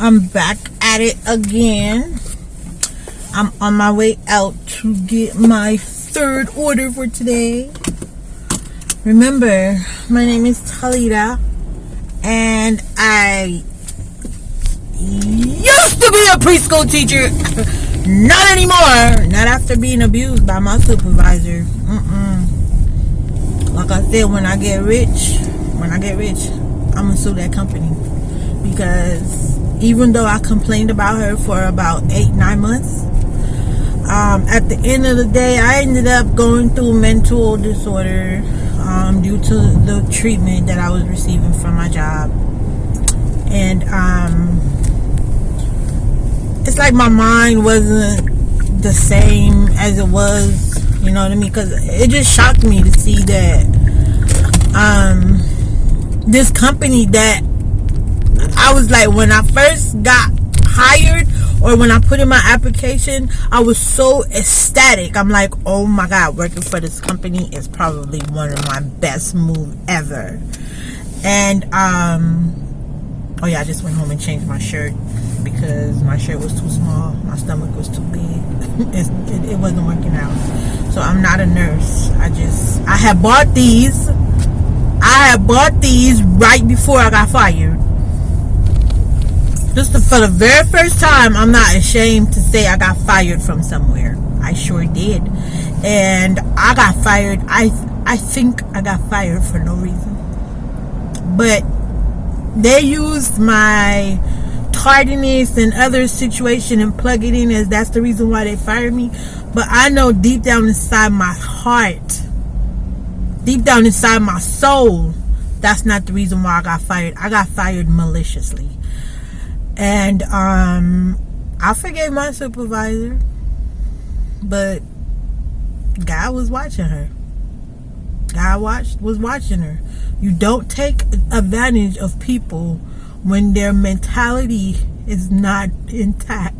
I'm back at it again. I'm on my way out to get my third order for today. Remember, my name is Talita, and I used to be a preschool teacher. Not anymore. Not after being abused by my supervisor. Like I said, when I get rich, I'm gonna sue that company. Because even though I complained about her for about 8-9 months, at the end of the day, I ended up going through mental disorder due to the treatment that I was receiving from my job. And it's like my mind wasn't the same as it was, you know what I mean? Because it just shocked me to see that this company that I was like, when I first got hired or when I put in my application, I was so ecstatic. I'm like, oh my God, working for this company is probably one of my best moves ever. And oh yeah, I just went home and changed my shirt because my shirt was too small, my stomach was too big. It wasn't working out. So I'm not a nurse. I had bought these right before I got fired. Just for the very first time, I'm not ashamed to say I got fired from somewhere. I sure did. And I got fired. I think I got fired for no reason. But they used my tardiness and other situation and plug it in as that's the reason why they fired me. But I know deep down inside my heart, deep down inside my soul, that's not the reason why I got fired. I got fired maliciously. And I forgave my supervisor, but God was watching her. God was watching her. You don't take advantage of people when their mentality is not intact.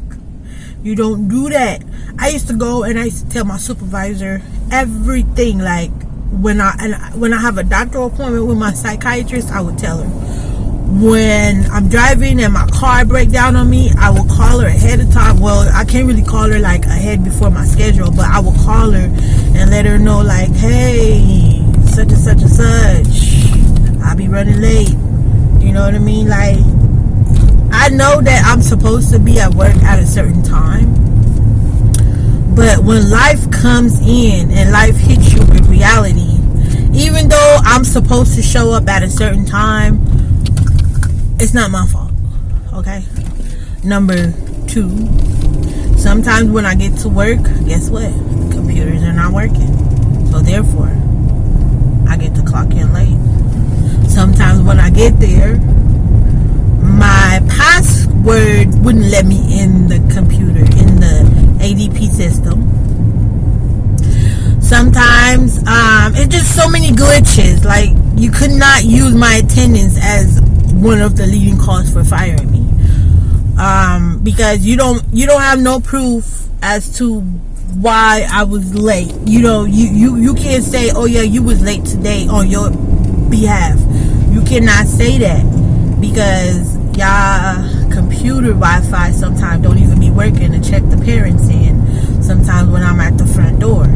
You don't do that. I used to go and I used to tell my supervisor everything. Like when I have a doctor appointment with my psychiatrist, I would tell her. When I'm driving and my car breaks down on me, I will call her ahead of time. Well, I can't really call her like ahead before my schedule, but I will call her and let her know like, hey, such and such and such, I'll be running late. You know what I mean? Like, I know that I'm supposed to be at work at a certain time, but when life comes in and life hits you with reality, even though I'm supposed to show up at a certain time, it's not my fault, okay? Number 2, sometimes when I get to work, guess what? The computers are not working. So therefore, I get to clock in late. Sometimes when I get there, my password wouldn't let me in the computer, in the ADP system. Sometimes, it's just so many glitches. Like, you could not use my attendance as one of the leading cause for firing me, because you don't have no proof as to why I was late. You know, you can't say, oh yeah, you was late today on your behalf. You cannot say that because y'all computer Wi-Fi sometimes don't even be working to check the parents in. Sometimes when I'm at the front door,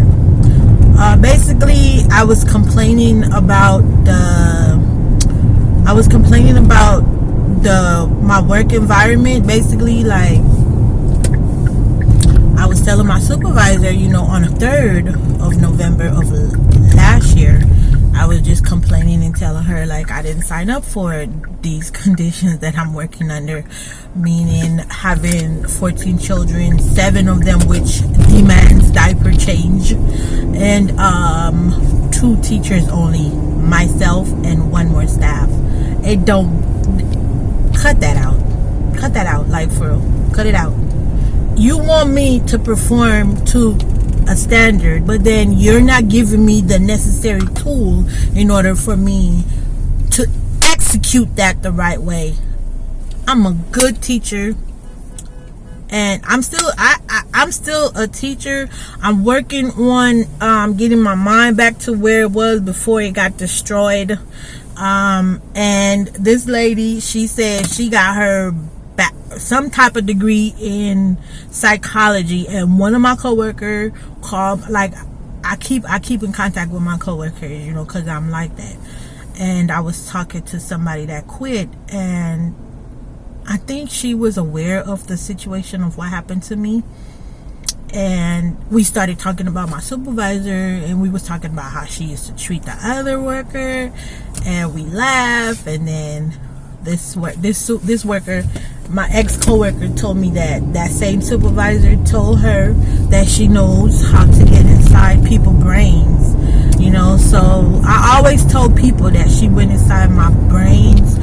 basically I was complaining about my work environment. Basically, like, I was telling my supervisor, you know, on the 3rd of November of last year, I was just complaining and telling her, like, I didn't sign up for these conditions that I'm working under, meaning having 14 children, 7 of them which demands diaper change, and 2 teachers only, myself and 1 more staff. It don't, cut that out, like, for real, cut it out. You want me to perform to a standard, but then you're not giving me the necessary tool in order for me to execute that the right way. I'm a good teacher, and I'm still a teacher. I'm working on getting my mind back to where it was before it got destroyed. And this lady, she said she got her some type of degree in psychology, and one of my coworkers called. Like, I keep in contact with my coworkers, you know, because I'm like that. And I was talking to somebody that quit, and I think she was aware of the situation of what happened to me. And we started talking about my supervisor, and we was talking about how she used to treat the other worker, and we laughed. And then this worker, my ex-coworker, told me that same supervisor told her that she knows how to get inside people's brains, you know. So I always told people that she went inside my brains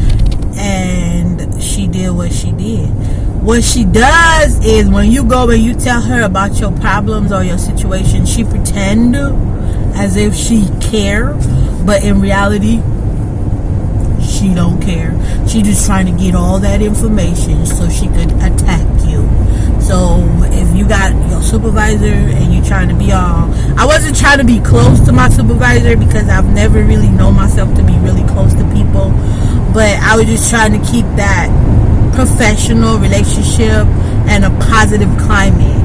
and she did what she did. What she does is, when you go and you tell her about your problems or your situation, she pretend as if she care, but in reality, she don't care. She just trying to get all that information so she could attack you. So if you got your supervisor and you trying to be all, I wasn't trying to be close to my supervisor because I've never really known myself to be really close to people, but I was just trying to keep that professional relationship and a positive climate,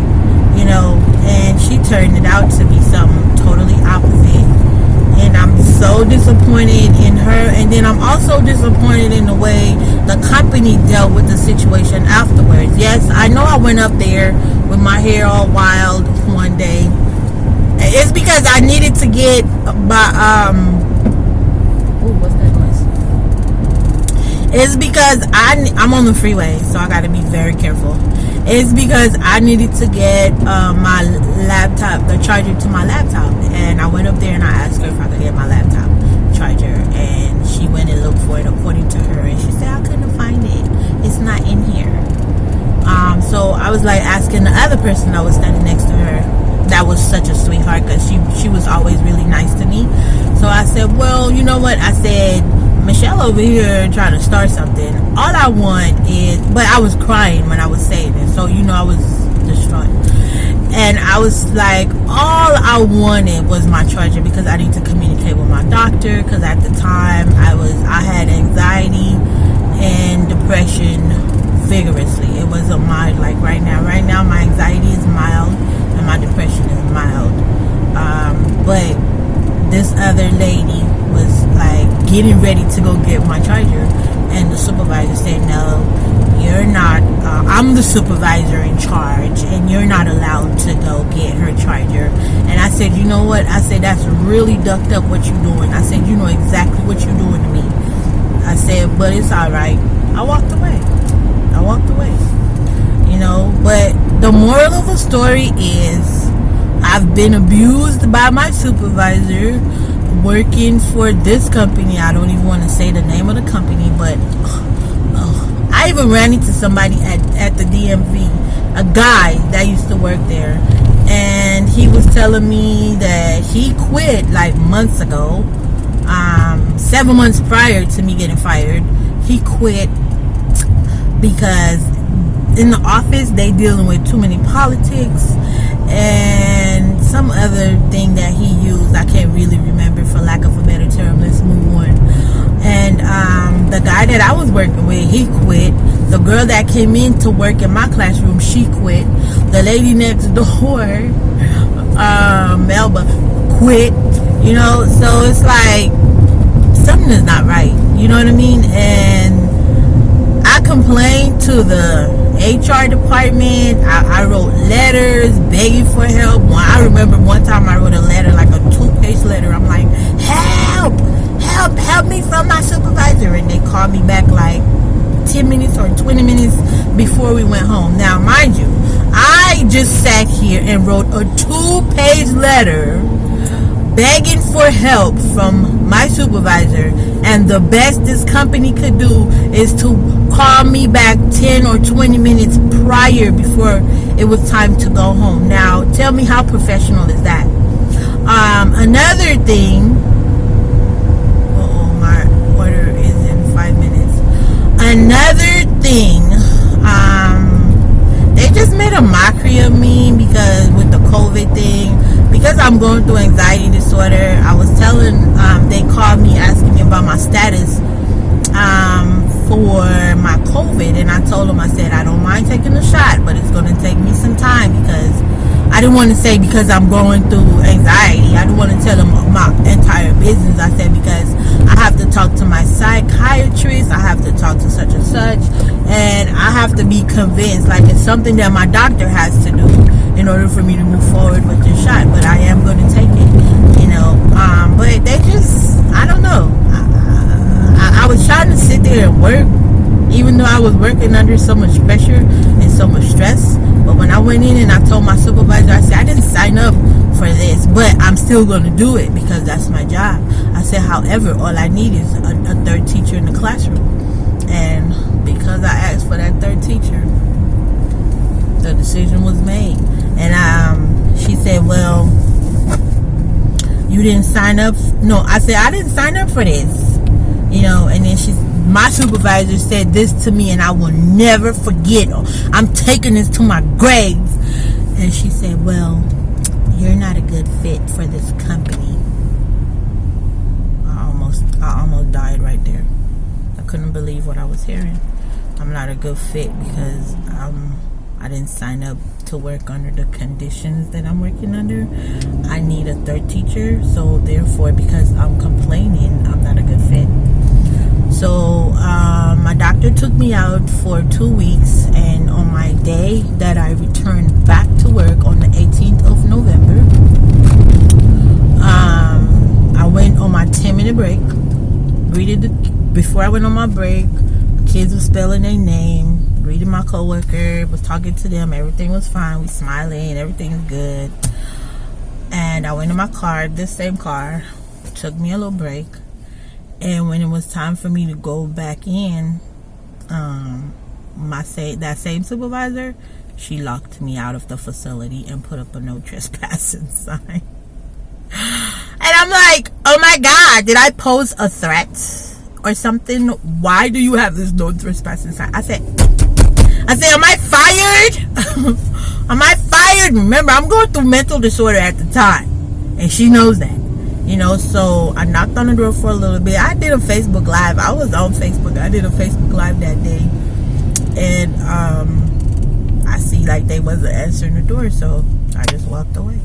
you know. And she turned it out to be something totally opposite, and I'm so disappointed in her. And then I'm also disappointed in the way the company dealt with the situation afterwards. Yes, I know I went up there with my hair all wild one day. It's because I needed to get my what's that noise? It's because I'm on the freeway, so I got to be very careful. It's because I needed to get my laptop, the charger to my laptop, and I went up there and I asked her if I could get my laptop charger, and she went and looked for it according to her, and she said I couldn't find it. It's not in here. So I was like asking the other person that was standing next to her, that was such a sweetheart, because she was always really nice to me. So I said, well, you know what? I said, Michelle over here trying to start something. All I want is, but I was crying when I was saying it, so you know I was distraught. And I was like, all I wanted was my charger, because I need to communicate with my doctor, because at the time I had anxiety and depression vigorously. It wasn't mild like right now. Right now my anxiety is mild and my depression is mild. But this other lady was like getting ready to go get my charger, and the supervisor said, no, you're not, I'm the supervisor in charge, and you're not allowed to go get her charger. And I said, you know what? I said, that's really ducked up what you're doing. I said, you know exactly what you're doing to me. I said, but it's all right. I walked away, you know. But the moral of the story is, I've been abused by my supervisor working for this company. I don't even want to say the name of the company, but I even ran into somebody at the DMV, a guy that used to work there, and he was telling me that he quit like months ago, 7 months prior to me getting fired. He quit because in the office they dealing with too many politics and some other thing that he used. I can't really remember, for lack of a better term. Let's move on. And the guy that I was working with, he quit. The girl that came in to work in my classroom, she quit. The lady next door, Melba, quit. You know, so it's like something is not right. You know what I mean? And I complained to the HR department. I wrote letters begging for help. I remember one time I wrote a letter, like a 2-page letter. I'm like, help me from my supervisor. And they called me back like 10 minutes or 20 minutes before we went home. Now, mind you, I just sat here and wrote a 2-page letter begging for help from my supervisor, and the best this company could do is to call me back 10 or 20 minutes prior, before it was time to go home. Now, tell me, how professional is that? Another thing, my order is in 5 minutes. Another thing, they just made a mockery of me because with the COVID thing, because I'm going through anxiety disorder. I was telling, they called me asking me about my status for for my COVID, and I told him, I said, I don't mind taking a shot, but it's going to take me some time, because I didn't want to say because I'm going through anxiety. I didn't want to tell him my entire business. I said because I have to talk to my psychiatrist, I have to talk to such and such, and I have to be convinced, like it's something that my doctor has to do in order for me to move forward with this shot. But I am going to take it, you know. But they just, I don't know. I was trying to sit there and work, even though I was working under so much pressure and so much stress. But when I went in and I told my supervisor, I said, I didn't sign up for this, but I'm still going to do it because that's my job. I said, however, all I need is a third teacher in the classroom. And because I asked for that third teacher, the decision was made. And she said, well, you didn't sign up. No, I said, I didn't sign up for this. You know, and then my supervisor said this to me, and I will never forget. I'm taking this to my grave. And she said, well, you're not a good fit for this company. I almost died right there. I couldn't believe what I was hearing. I'm not a good fit because I didn't sign up to work under the conditions that I'm working under. I need a third teacher, so therefore, because I'm complaining, I'm not a good fit. So my doctor took me out for 2 weeks, and on my day that I returned back to work on the 18th of November, I went on my 10-minute break. Before I went on my break, kids were spelling their name, greeted my coworker, was talking to them, everything was fine, we smiling, everything was good. And I went in my car, this same car, took me a little break. And when it was time for me to go back in, that same supervisor, she locked me out of the facility and put up a no trespassing sign. And I'm like, oh my God, did I pose a threat or something? Why do you have this no trespassing sign? I said, am I fired? Am I fired? Remember, I'm going through mental disorder at the time, and she knows that. You know, so I knocked on the door for a little bit. I did a Facebook Live. I was on Facebook. I did a Facebook Live that day. And I see like they wasn't answering the door, so I just walked away.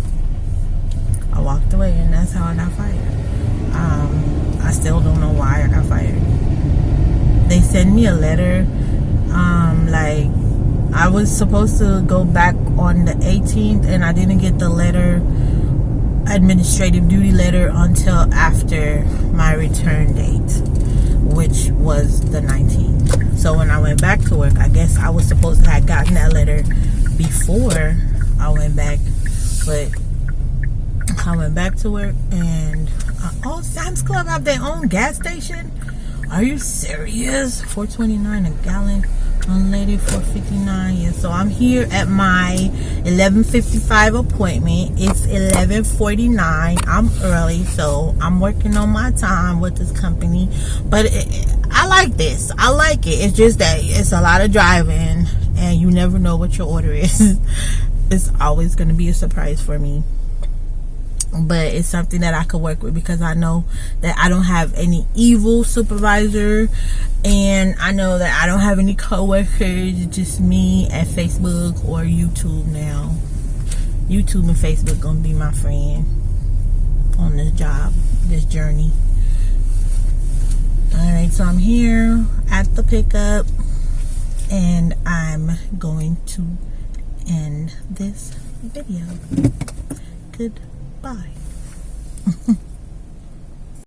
I walked away, and that's how I got fired. I still don't know why I got fired. They sent me a letter. Like, I was supposed to go back on the 18th, and I didn't get the letter, administrative duty letter, until after my return date, which was the 19th. So when I went back to work, I guess I was supposed to have gotten that letter before I went back, but I went back to work, and Sam's Club have their own gas station. Are you serious? $4.29 a gallon, unleaded $4.59. Yeah, so I'm here at my 11:55 appointment. It's 11:49. I'm early, so I'm working on my time with this company. But I like this. I like it. It's just that it's a lot of driving, and you never know what your order is. It's always going to be a surprise for me. But it's something that I could work with, because I know that I don't have any evil supervisor, and I know that I don't have any coworkers. It's just me at Facebook or YouTube now. YouTube and Facebook gonna be my friend on this job, this journey. Alright, so I'm here at the pickup, and I'm going to end this video. Goodbye.